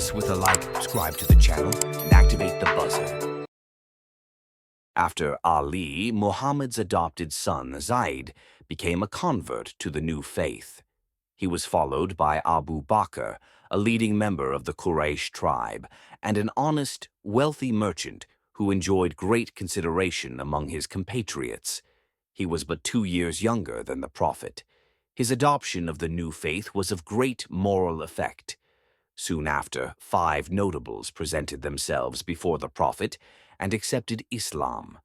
us with a like, subscribe to the channel, and activate the buzzer. After Ali, Muhammad's adopted son, Zaid, became a convert to the new faith. He was followed by Abu Bakr, a leading member of the Quraysh tribe, and an honest, wealthy merchant who enjoyed great consideration among his compatriots. He was but 2 years younger than the Prophet. His adoption of the new faith was of great moral effect. Soon after, 5 notables presented themselves before the Prophet and accepted Islam.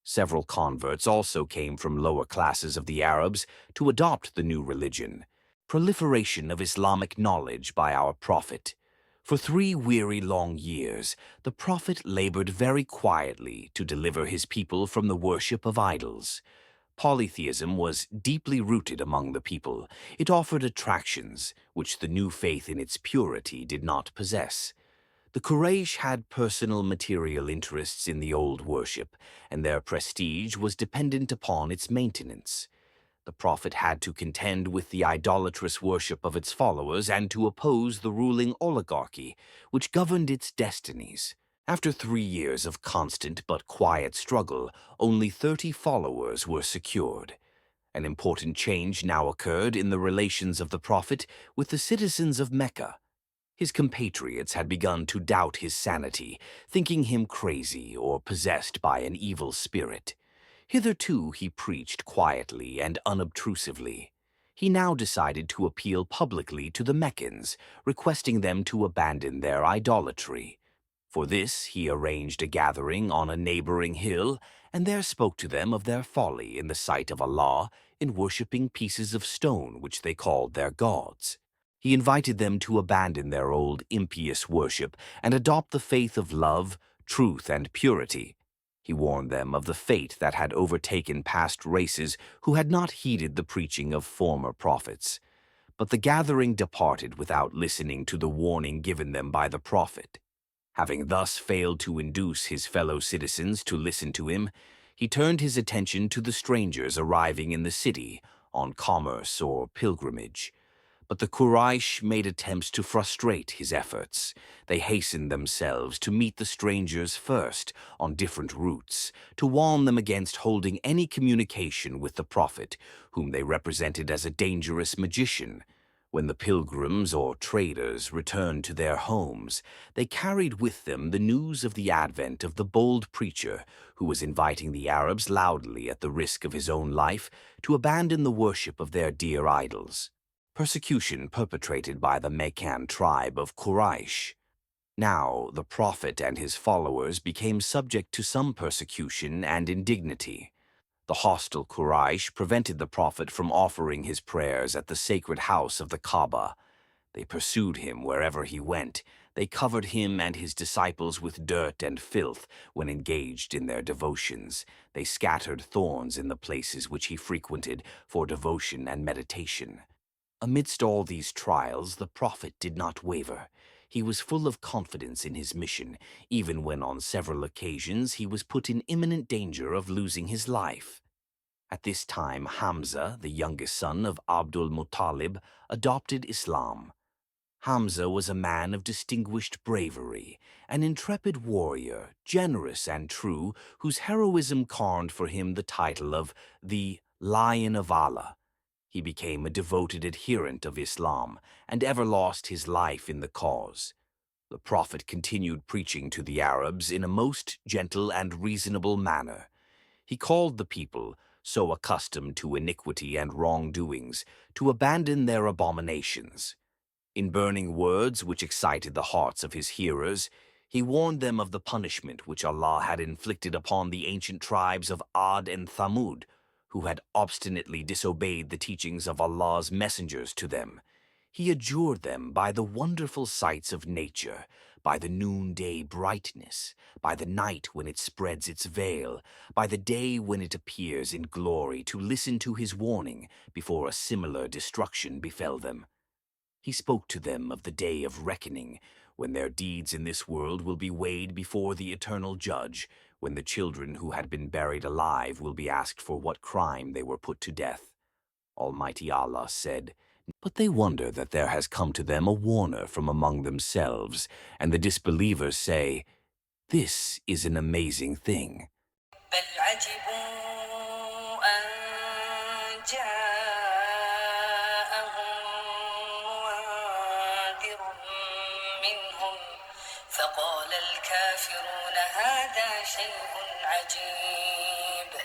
Several converts also came from lower classes of the Arabs to adopt the new religion. Proliferation of Islamic knowledge by our Prophet. For 3 weary long years, the Prophet labored very quietly to deliver his people from the worship of idols. Polytheism was deeply rooted among the people. It offered attractions which the new faith in its purity did not possess. The Quraysh had personal material interests in the old worship, and their prestige was dependent upon its maintenance. The Prophet had to contend with the idolatrous worship of its followers and to oppose the ruling oligarchy, which governed its destinies. After 3 years of constant but quiet struggle, only 30 followers were secured. An important change now occurred in the relations of the Prophet with the citizens of Mecca. His compatriots had begun to doubt his sanity, thinking him crazy or possessed by an evil spirit. Hitherto he preached quietly and unobtrusively. He now decided to appeal publicly to the Meccans, requesting them to abandon their idolatry. For this he arranged a gathering on a neighboring hill, and there spoke to them of their folly in the sight of Allah in worshipping pieces of stone which they called their gods. He invited them to abandon their old impious worship and adopt the faith of love, truth, and purity. He warned them of the fate that had overtaken past races who had not heeded the preaching of former prophets. But the gathering departed without listening to the warning given them by the Prophet. Having thus failed to induce his fellow citizens to listen to him, he turned his attention to the strangers arriving in the city on commerce or pilgrimage. But the Quraysh made attempts to frustrate his efforts. They hastened themselves to meet the strangers first on different routes, to warn them against holding any communication with the Prophet, whom they represented as a dangerous magician. When the pilgrims or traders returned to their homes, they carried with them the news of the advent of the bold preacher who was inviting the Arabs loudly at the risk of his own life to abandon the worship of their dear idols. Persecution perpetrated by the Makkan tribe of Quraysh. Now the Prophet and his followers became subject to some persecution and indignity. The hostile Quraysh prevented the Prophet from offering his prayers at the sacred house of the Kaaba. They pursued him wherever he went. They covered him and his disciples with dirt and filth when engaged in their devotions. They scattered thorns in the places which he frequented for devotion and meditation. Amidst all these trials, the Prophet did not waver. He was full of confidence in his mission, even when on several occasions he was put in imminent danger of losing his life. At this time, Hamza, the youngest son of Abdul adopted Islam. Hamza was a man of distinguished bravery, an intrepid warrior, generous and true, whose heroism earned for him the title of the Lion of Allah. He became a devoted adherent of Islam and ever lost his life in the cause. The Prophet continued preaching to the Arabs in a most gentle and reasonable manner. He called the people, so accustomed to iniquity and wrongdoings, to abandon their abominations. In burning words which excited the hearts of his hearers, he warned them of the punishment which Allah had inflicted upon the ancient tribes of Ad and Thamud, who had obstinately disobeyed the teachings of Allah's messengers to them. He adjured them by the wonderful sights of nature, by the noonday brightness, by the night when it spreads its veil, by the day when it appears in glory, to listen to his warning before a similar destruction befell them. He spoke to them of the day of reckoning, when their deeds in this world will be weighed before the eternal judge, when the children who had been buried alive will be asked for what crime they were put to death. Almighty Allah said, But they wonder that there has come to them a warner from among themselves, and the disbelievers say, "This is an amazing thing." بل عجبوا أن جاءهم منذر منهم فقال الكافرون هذا شيء عجيب